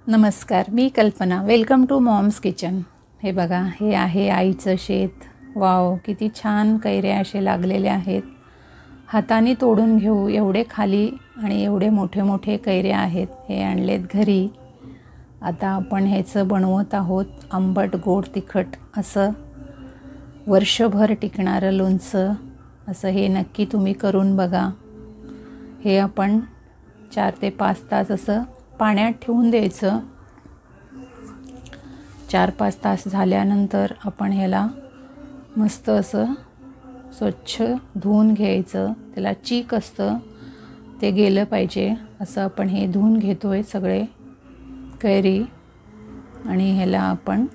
नमस्कार, मी Kalpana. Welcome to mom's kitchen. हे बघा, हे आहे आईचं शेत. वाव, किती छान कैऱ्या असे लागलेले आहेत. हाताने तोडून घेऊ एवढे खाली आणि एवढे मोठे मोठे कैऱ्या आहेत. हे आणलेत घरी. आता आपण ह्याचं बनवत आहोत आंबट गोड तिखट असं वर्षभर टिकणारं लोणचं. असं हे नक्की तुम्ही करून बघा. हे आपण 4 ते 5 तास असं पाण्यात ठेवून द्यायचं. 4-5 तास झाल्यानंतर आपण ह्याला मस्त असं स्वच्छ धुवून घ्यायचं. त्याला चीक असतं ते गेलं पाहिजे असं आपण हे धुवून घेतो आहे सगळे कैरी. आणि ह्याला आपण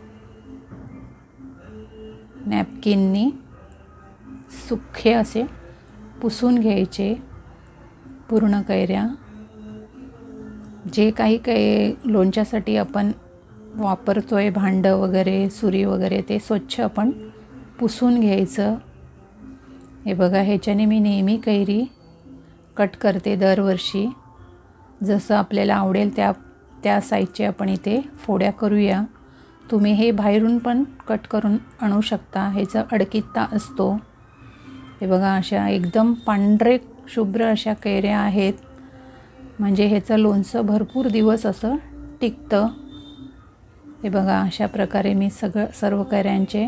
नॅपकिननी सुखे असे पुसून घ्यायचे पूर्ण कैऱ्या. जे काही लोणच्यासाठी आपण वापरतोय भांडं वगैरे सुरी वगैरे ते स्वच्छ आपण पुसून घ्यायचं. हे बघा, ह्याच्याने मी नेहमी कैरी कट करते दरवर्षी. जसं आपल्याला आवडेल त्या साईजचे आपण इथे फोड्या करूया. तुम्ही हे बाहेरून पण कट करून आणू शकता. ह्याचा अडकित्ता असतो. हे बघा, अशा एकदम पांढरे शुभ्र अशा कैऱ्या आहेत. म्हणजे ह्याचं लोणचं भरपूर दिवस असं टिकतं. हे बघा, अशा प्रकारे मी सर्व कैऱ्यांचे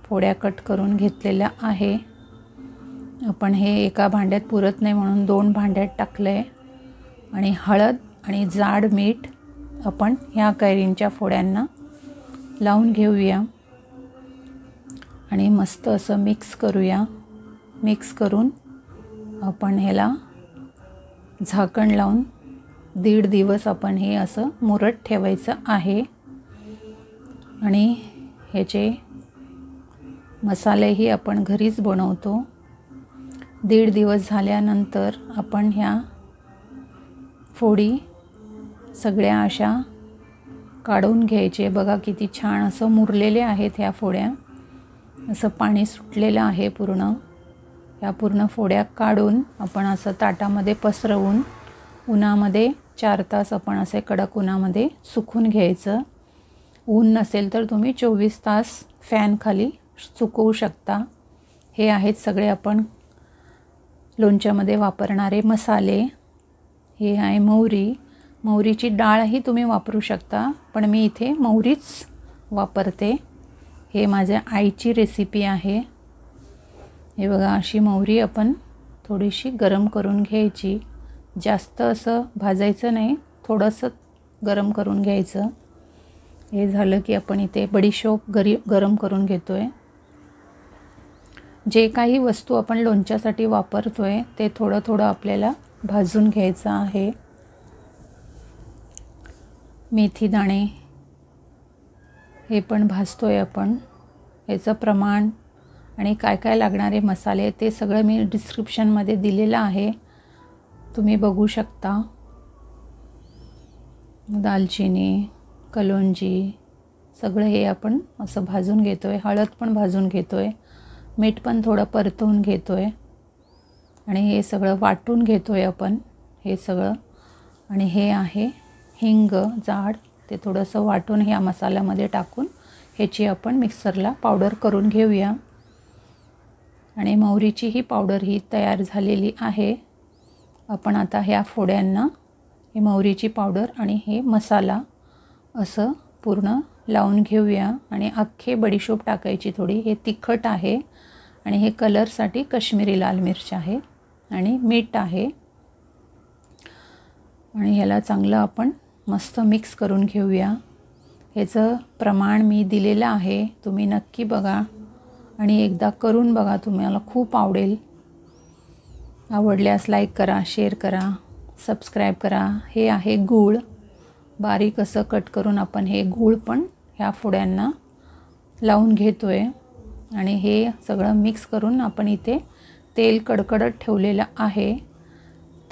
फोड्या कट करून घेतलेल्या आहे. आपण हे एका भांड्यात पुरत नाही म्हणून 2 भांड्यात टाकलं आहे. आणि हळद आणि जाड मीठ आपण ह्या कैरींच्या फोड्यांना लावून घेऊया आणि मस्त असं मिक्स करूया. मिक्स करून आपण ह्याला झाकण लावून 1.5 दिवस आपण हे असं मुरत ठेवायचं आहे. आणि ह्याचे मसालेही आपण घरीच बनवतो. 1.5 दिवस झाल्यानंतर आपण ह्या फोडी सगळ्या अशा काढून घ्यायचे. बघा, किती छान असं मुरलेले आहेत ह्या फोड्या. असं पाणी सुटलेलं आहे पूर्ण. ह्या पूर्ण फोड्या काढून आपण असं ताटामध्ये पसरवून उन्हामध्ये 4 तास आपण असे कडक उन्हामध्ये सुकून घ्यायचं. ऊन नसेल तर तुम्ही 24 तास फॅनखाली सुकवू शकता. हे आहेत सगळे आपण लोणच्यामध्ये वापरणारे मसाले. हे आहे मोहरीची डाळही तुम्ही वापरू शकता, पण मी इथे मोहरीच वापरते. हे माझ्या आईची रेसिपी आहे. हे बघा, अशी मोहरी आपण थोडीशी गरम करून घ्यायची. जास्त असं भाजायचं नाही, थोडंसं गरम करून घ्यायचं. हे झालं की आपण इथे बडीशोप गरम करून घेतो आहे. जे काही वस्तू आपण लोणच्यासाठी वापरतो आहे ते थोडं थोडं आपल्याला भाजून घ्यायचं आहे. मेथी दाणे हे पण भाजतो आहे आपण. ह्याचं प्रमाण आणि काय काय लागणारे मसाले ते सगळं मी डिस्क्रिप्शनमध्ये दिलेलं आहे, तुम्ही बघू शकता. दालचिनी, कलोंजी सगळं हे आपण असं भाजून घेतो आहे. हळद पण भाजून घेतो आहे. मीठ पण थोडं परतवून घेतो आहे. आणि हे सगळं वाटून घेतो आहे आपण हे सगळं. आणि हे आहे हिंग जाड, ते थोडंसं वाटून ह्या मसाल्यामध्ये टाकून ह्याची आपण मिक्सरला पावडर करून घेऊया. आणि मोहरीची ही पावडर ही तयार झालेली आहे. आपण आता ह्या फोड्यांना ही मोहरीची पावडर आणि हे मसाला असं पूर्ण लावून घेऊया. आणि अख्खे बडीशोप टाकायची थोडी. हे तिखट आहे आणि हे कलरसाठी काश्मीरी लाल मिर्च आहे आणि मीठ आहे. आणि ह्याला चांगलं आपण मस्त मिक्स करून घेऊया. ह्याचं प्रमाण मी दिलेलं आहे, तुम्ही नक्की बघा आणि एकदा करून बघा, तुम्हाला खूप आवडेल. आवडल्यास लाईक करा, शेअर करा, सबस्क्राईब करा. हे आहे गूळ, बारीक असं कट करून आपण हे गूळ पण ह्या फोड्यांना लावून घेतो आहे. आणि हे सगळं मिक्स करून आपण इथे तेल कडकडत ठेवलेलं आहे.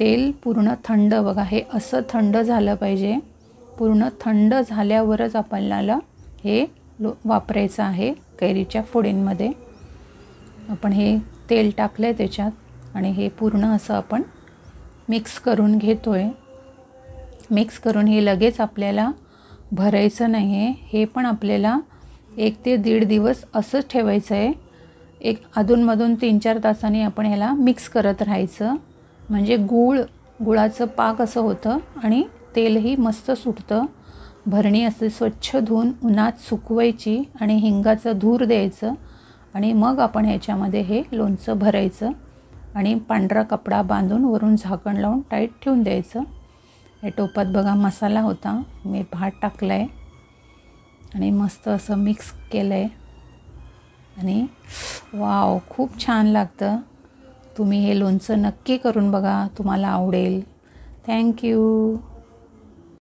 तेल पूर्ण थंड, बघा हे असं थंड झालं पाहिजे. पूर्ण थंड झाल्यावरच आपल्याला हे वापरायचं आहे. कैरीच्या फोडींमध्ये आपण हे तेल टाकलं आहे त्याच्यात आणि हे पूर्ण असं आपण मिक्स करून घेतो आहे. मिक्स करून हे लगेच आपल्याला भरायचं नाही आहे. हे पण आपल्याला 1 ते 1.5 दिवस असंच ठेवायचं आहे. एक अधूनमधून 3-4 तासांनी आपण ह्याला मिक्स करत राहायचं. म्हणजे गुळाचं पाक असं होतं आणि तेलही मस्त सुटतं. भरणी असे स्वच्छ धुवून उन्हात सुकवायची आणि हिंगाचं धूर द्यायचं आणि मग आपण ह्याच्यामध्ये हे लोणचं भरायचं आणि पांढरा कपडा बांधून वरून झाकण लावून टाईट ठेवून द्यायचं. या टोपात बघा मसाला होता, मी भात टाकला आहे आणि मस्त असं मिक्स केलं आहे आणि वाव, खूप छान लागतं. तुम्ही हे लोणचं नक्की करून बघा, तुम्हाला आवडेल. थँक्यू.